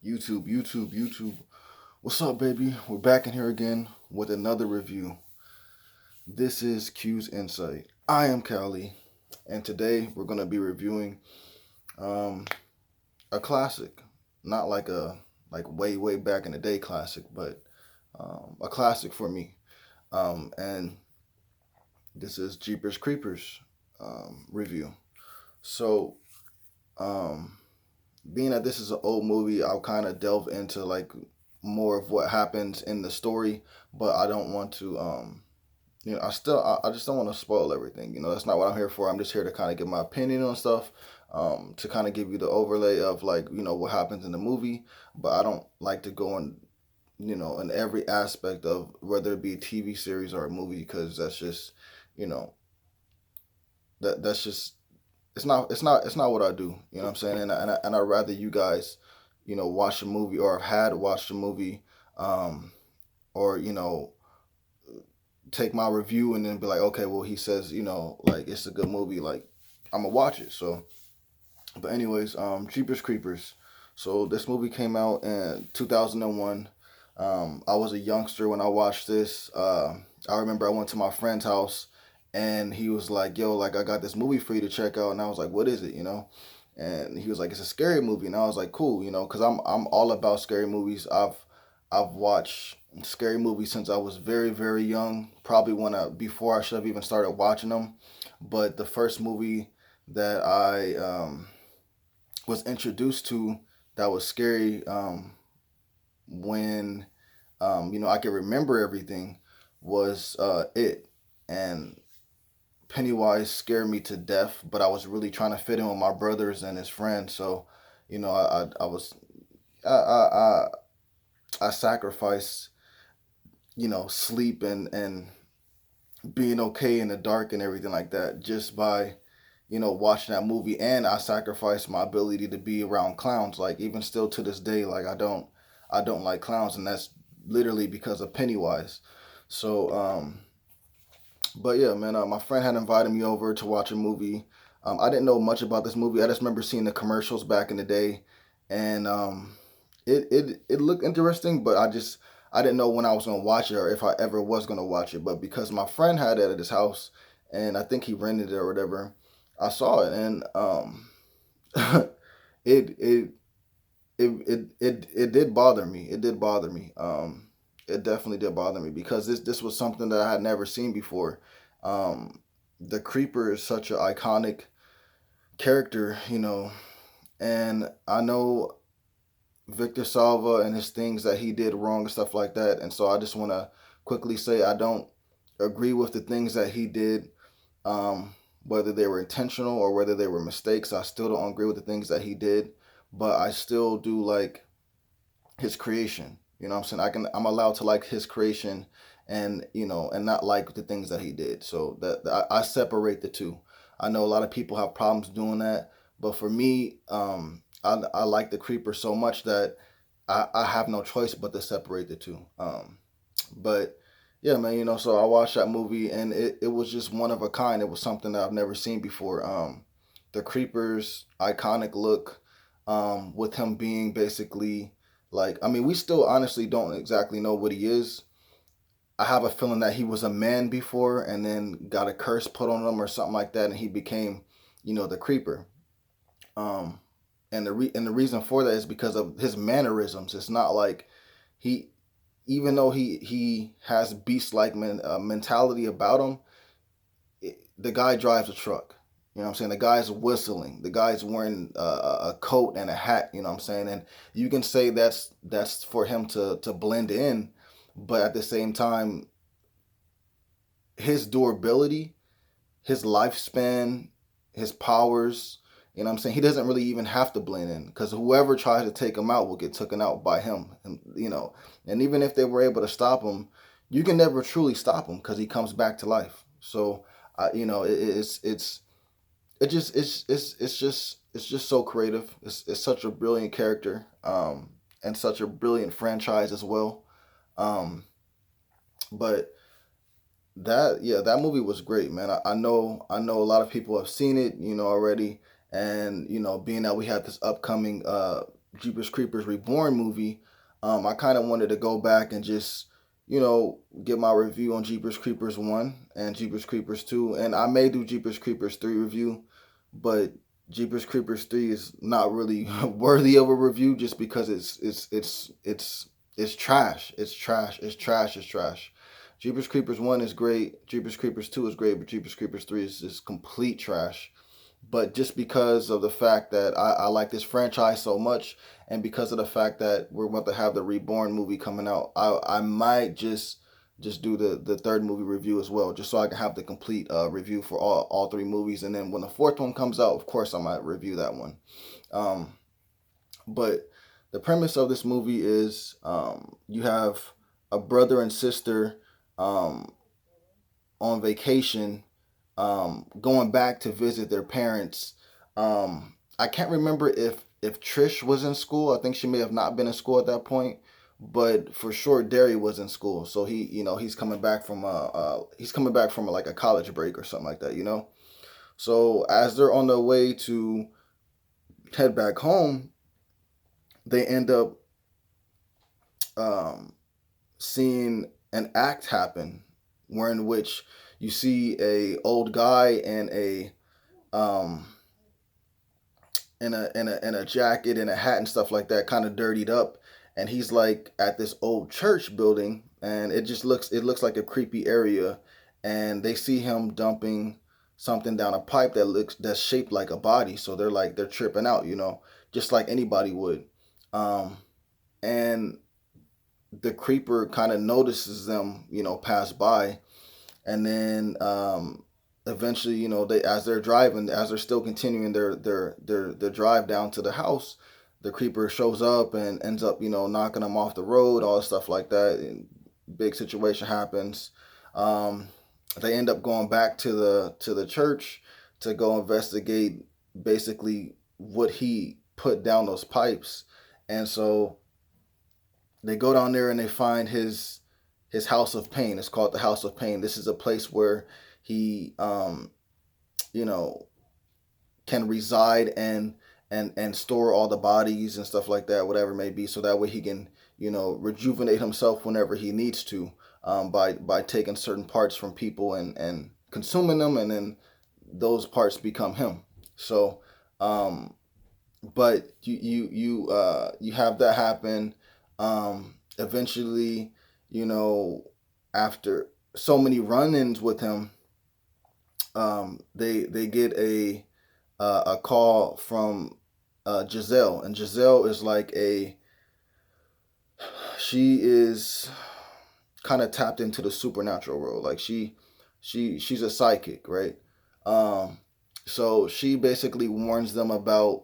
YouTube. What's up, baby? We're back in here again with another review. This is Q's Insight. I am Callie, and today we're gonna be reviewing um, a classic, not like a way back in the day classic, but a classic for me. And this is Jeepers Creepers review. So, um, being that this is an old movie, I'll kind of delve into like more of what happens in the story, but I don't want to I just don't want to spoil everything. That's not what I'm here for. I'm just here to kind of give my opinion on stuff, to kind of give you the overlay of like, what happens in the movie, but I don't like to go in, in every aspect of whether it be a TV series or a movie, because that's just, you know, that's just it's not what I do. You know what I'm saying? And I'd rather you guys, watch a movie or have had watched a movie, um, or take my review and then be like, okay, well he says, like it's a good movie, like I'm gonna watch it. So, but anyways, Jeepers Creepers. So this movie came out in 2001. I was a youngster when I watched this. I remember I went to my friend's house and he was like, yo, like I got this movie for you to check out. And I was like, what is it, And he was like, it's a scary movie. And I was like, cool, because I'm all about scary movies. I've watched scary movies since I was very, very young, probably before I should have even started watching them. But the first movie that I was introduced to that was scary, when I can remember everything, was It. And Pennywise scared me to death, but I was really trying to fit in with my brothers and his friends. So, I was I I I sacrificed, sleep and being okay in the dark and everything like that, just by watching that movie. And I sacrificed my ability to be around clowns. Like even still to this day, like I don't like clowns, and that's literally because of Pennywise. So, but yeah, man, my friend had invited me over to watch a movie. I didn't know much about this movie. I just remember seeing the commercials back in the day, and it looked interesting, but I didn't know when I was gonna watch it or if I ever was gonna watch it. But because my friend had it at his house, and I think he rented it or whatever, I saw it, and it it it did bother me. It did bother me. It definitely did bother me because this was something that I had never seen before. Um, the Creeper is such an iconic character, and I know Victor Salva and his things that he did wrong and stuff like that. And so I just want to quickly say I don't agree with the things that he did, whether they were intentional or whether they were mistakes. I still don't agree with the things that he did, but I still do like his creation. You know what I'm saying? I'm allowed to like his creation, and and not like the things that he did. So I separate the two. I know a lot of people have problems doing that, but for me, I like the Creeper so much that I have no choice but to separate the two. But yeah, man, so I watched that movie and it was just one of a kind. It was something that I've never seen before. The Creeper's iconic look, with him being basically like, I mean, we still honestly don't exactly know what he is. I have a feeling that he was a man before and then got a curse put on him or something like that, and he became, the Creeper. Um, and the reason for that is because of his mannerisms. It's not like he, even though he has beast like mentality about him, the guy drives a truck. You know what I'm saying? The guy's whistling. The guy's wearing a coat and a hat. You know what I'm saying? And you can say that's for him to blend in, but at the same time, his durability, his lifespan, his powers. You know what I'm saying? He doesn't really even have to blend in, because whoever tries to take him out will get taken out by him. And even if they were able to stop him, you can never truly stop him because he comes back to life. So, it's just so creative. It's such a brilliant character, and such a brilliant franchise as well. Um, but that movie was great, man. I know a lot of people have seen it, already, and being that we have this upcoming Jeepers Creepers Reborn movie, I kind of wanted to go back and just, you know, get my review on Jeepers Creepers 1 and Jeepers Creepers 2. And I may do Jeepers Creepers 3 review, but Jeepers Creepers 3 is not really worthy of a review just because it's trash. It's trash. It's trash. It's trash. Jeepers Creepers 1 is great. Jeepers Creepers 2 is great, but Jeepers Creepers 3 is just complete trash. But just because of the fact that I like this franchise so much, and because of the fact that we're about to have the Reborn movie coming out, I might just do the third movie review as well, just so I can have the complete review for all three movies. And then when the fourth one comes out, of course I might review that one. Um, but the premise of this movie is, you have a brother and sister, um, on vacation, going back to visit their parents. I can't remember if Trish was in school. I think she may have not been in school at that point, but for sure Derry was in school. So he, you know, he's coming back from like a college break or something like that, you know. So as they're on their way to head back home, they end up um, seeing an act happen, where in which you see a old guy and a um in a jacket and a hat and stuff like that, kind of dirtied up, and he's like at this old church building, and it looks like a creepy area, and they see him dumping something down a pipe that's shaped like a body, so they're tripping out, you know, just like anybody would. um and the creeper kind of notices them, you know, pass by, and then eventually, you know, they as they're driving, as they're still continuing their drive down to the house, the creeper shows up and ends up, you know, knocking them off the road, all stuff like that, and big situation happens. um they end up going back to the church to go investigate basically what he put down those pipes. And so they go down there and they find his house of pain. It's called the House of Pain. This is a place where he, you know, can reside and store all the bodies and stuff like that, whatever it may be, so that way he can, you know, rejuvenate himself whenever he needs to, by taking certain parts from people and consuming them, and then those parts become him. So, um, but you have that happen. Eventually, you know, after so many run-ins with him, they get a call from Giselle, and Giselle is like she is kind of tapped into the supernatural world. Like she's a psychic, right? Um, so she basically warns them about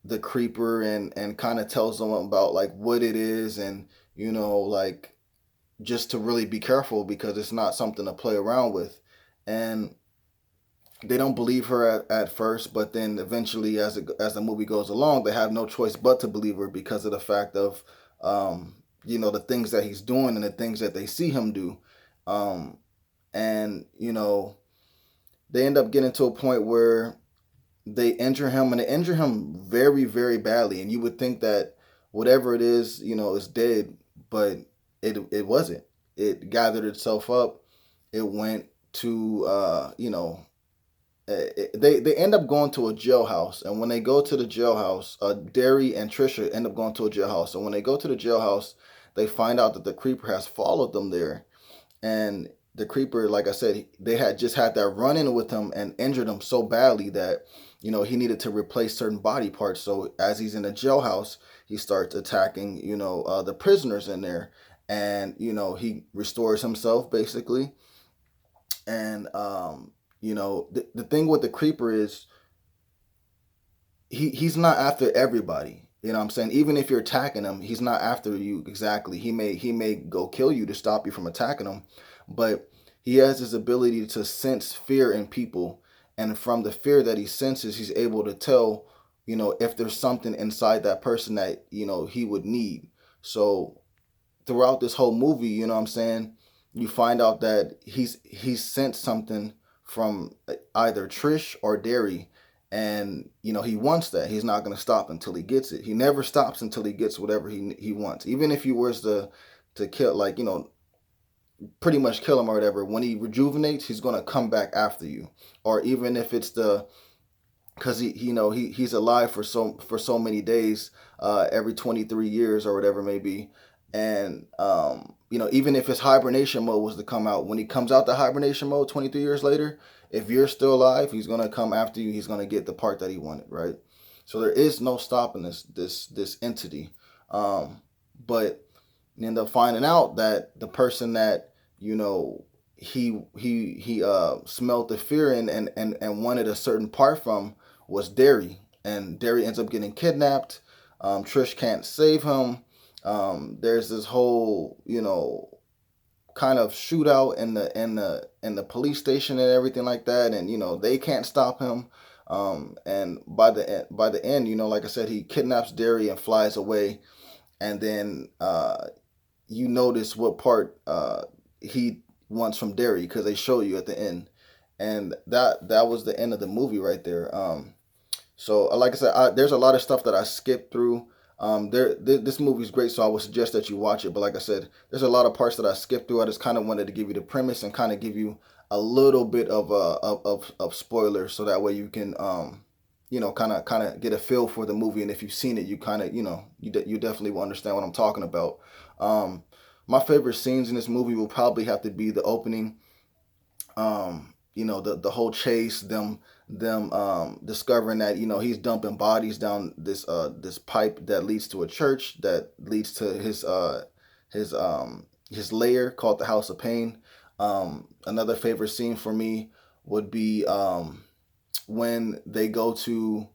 the creeper, and kind of tells them about like what it is, and, you know, like, just to really be careful because it's not something to play around with. And they don't believe her at first, but then eventually, as the movie goes along, they have no choice but to believe her because of the fact of, you know, the things that he's doing and the things that they see him do. um, and, you know, they end up getting to a point where they injure him, and they injure him very, very badly, and you would think that whatever it is, you know, is dead, but it wasn't. It gathered itself up. It went to, you know, they end up going to a jailhouse, and when they go to the jailhouse, Derry and Trisha end up going to a jailhouse, and when they go to the jailhouse, they find out that the creeper has followed them there. And the creeper, like I said, they had just had that run in with him and injured him so badly that, you know, he needed to replace certain body parts. So as he's in the jailhouse, he starts attacking, you know, the prisoners in there, and, you know, he restores himself basically. And you know, the thing with the creeper is he's not after everybody. You know what I'm saying? Even if you're attacking him, he's not after you exactly. He may go kill you to stop you from attacking him, but he has this ability to sense fear in people, and from the fear that he senses, he's able to tell, you know, if there's something inside that person that, you know, he would need. So throughout this whole movie, you know what I'm saying, you find out that he's sensed something from either Trish or Derry, And he wants that. He's not going to stop until he gets it. He never stops until he gets whatever he wants. Even if he was to kill, like, pretty much kill him or whatever, when he rejuvenates, he's going to come back after you. Or even if it's the because he's alive for so many days, every 23 years or whatever it may be. And even if his hibernation mode was to come out, when he comes out the hibernation mode 23 years later, if you're still alive, he's going to come after you. He's going to get the part that he wanted, right? So there is no stopping this entity. But you end up finding out that the person that he smelled the fear and wanted a certain part from was Derry, and Derry ends up getting kidnapped. Trish can't save him. There's this whole kind of shootout in the police station and everything like that, and they can't stop him. And by the end, like I said, he kidnaps Derry and flies away, and then you notice what part he wants from Derry because they show you at the end, and that was the end of the movie right there. So like I said, there's a lot of stuff that I skipped through. This movie is great, so I would suggest that you watch it. But like I said, there's a lot of parts that I skipped through. I just kind of wanted to give you the premise and kind of give you a little bit of spoilers, so that way you can kind of get a feel for the movie. And if you've seen it, you kind of you definitely will understand what I'm talking about. Um, my favorite scenes in this movie will probably have to be the opening. The whole chase, them discovering that he's dumping bodies down this pipe that leads to a church that leads to his lair called the House of Pain. Another favorite scene for me would be when they go to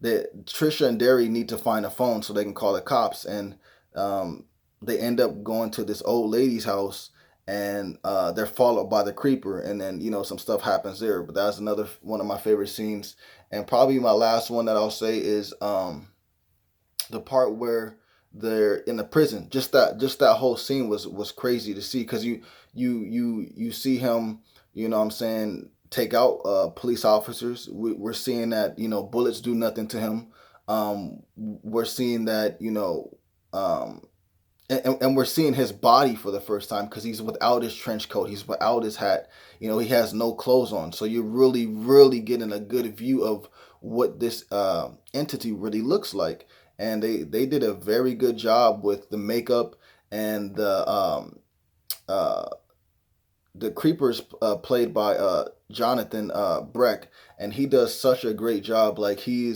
Trisha and Derry need to find a phone so they can call the cops, and they end up going to this old lady's house, and they're followed by the creeper, and then some stuff happens there. But that's another one of my favorite scenes. And probably my last one that I'll say is the part where they're in the prison. Just that whole scene was crazy to see, because you see him, what I'm saying, take out police officers. We're seeing that bullets do nothing to him. We're seeing that um, and we're seeing his body for the first time, because he's without his trench coat, he's without his hat, he has no clothes on. So you're really, really getting a good view of what this entity really looks like. And they did a very good job with the makeup, and uh, the creepers played by Jonathan Breck, and he does such a great job. Like he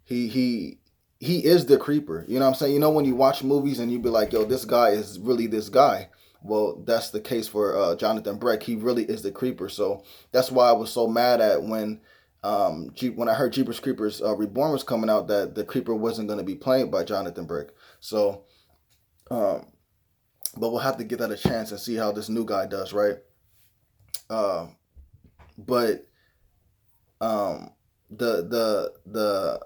he he is the creeper. You know what I'm saying? When you watch movies and you be like, yo, this guy is really this guy. Well, that's the case for Jonathan Breck. He really is the creeper. So that's why I was so mad at when I heard Jeepers Creepers Reborn was coming out, that the creeper wasn't going to be played by Jonathan Breck. So, um, but we'll have to give that a chance and see how this new guy does, right? Uh, but um, the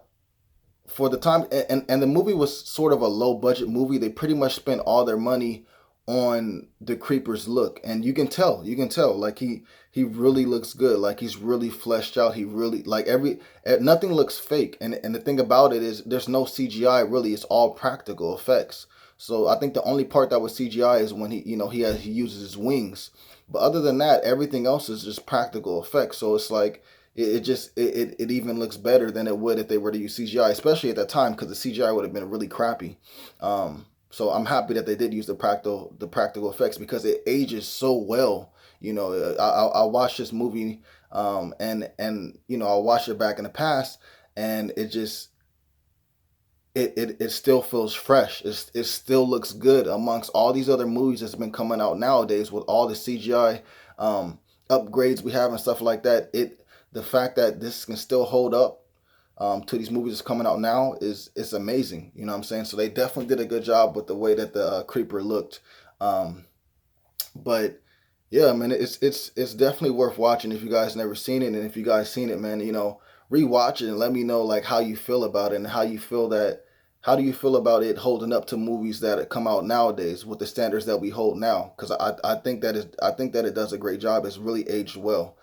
for the time, and the movie was sort of a low budget movie. They pretty much spent all their money on the creeper's look, and you can tell like he really looks good, like he's really fleshed out. He really, like, nothing looks fake. And the thing about it is there's no CGI really. It's all practical effects. So I think the only part that was CGI is when he uses his wings. But other than that, everything else is just practical effects. So it's like it even looks better than it would if they were to use CGI, especially at that time, because the CGI would have been really crappy. So I'm happy that they did use the practical effects, because it ages so well. I watched this movie, and I'll watch it back in the past, and it still feels fresh. It still looks good amongst all these other movies that's been coming out nowadays with all the CGI upgrades we have and stuff like that. The fact that this can still hold up to these movies that's coming out now is amazing. You know what I'm saying? So they definitely did a good job with the way that the creeper looked. Um, but yeah, man, it's definitely worth watching if you guys never seen it. And if you guys seen it, man, rewatch it and let me know like how you feel about it, and how do you feel about it holding up to movies that come out nowadays with the standards that we hold now? Because I think that it does a great job. It's really aged well.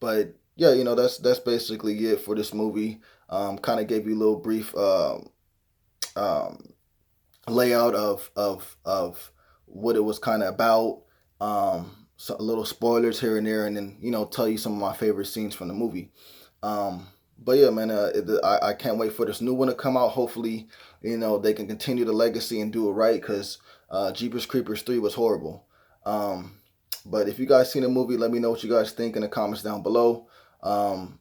But yeah, that's basically it for this movie. Kind of gave you a little brief um, layout of what it was kind of about. So little spoilers here and there, and then tell you some of my favorite scenes from the movie. But yeah, man, I can't wait for this new one to come out. Hopefully, they can continue the legacy and do it right, because Jeepers Creepers 3 was horrible. Um, but if you guys seen the movie, let me know what you guys think in the comments down below. Um,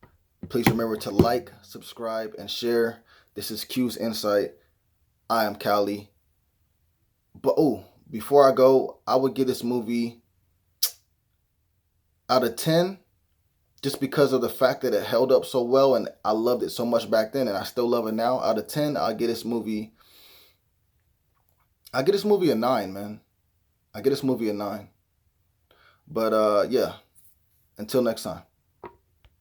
Please remember to like, subscribe, and share. This is Q's Insight. I am Cali. But before I go, I would give this movie out of 10, just because of the fact that it held up so well, and I loved it so much back then and I still love it now. Out of 10, I get this movie a 9, man. I get this movie a 9. But yeah, until next time.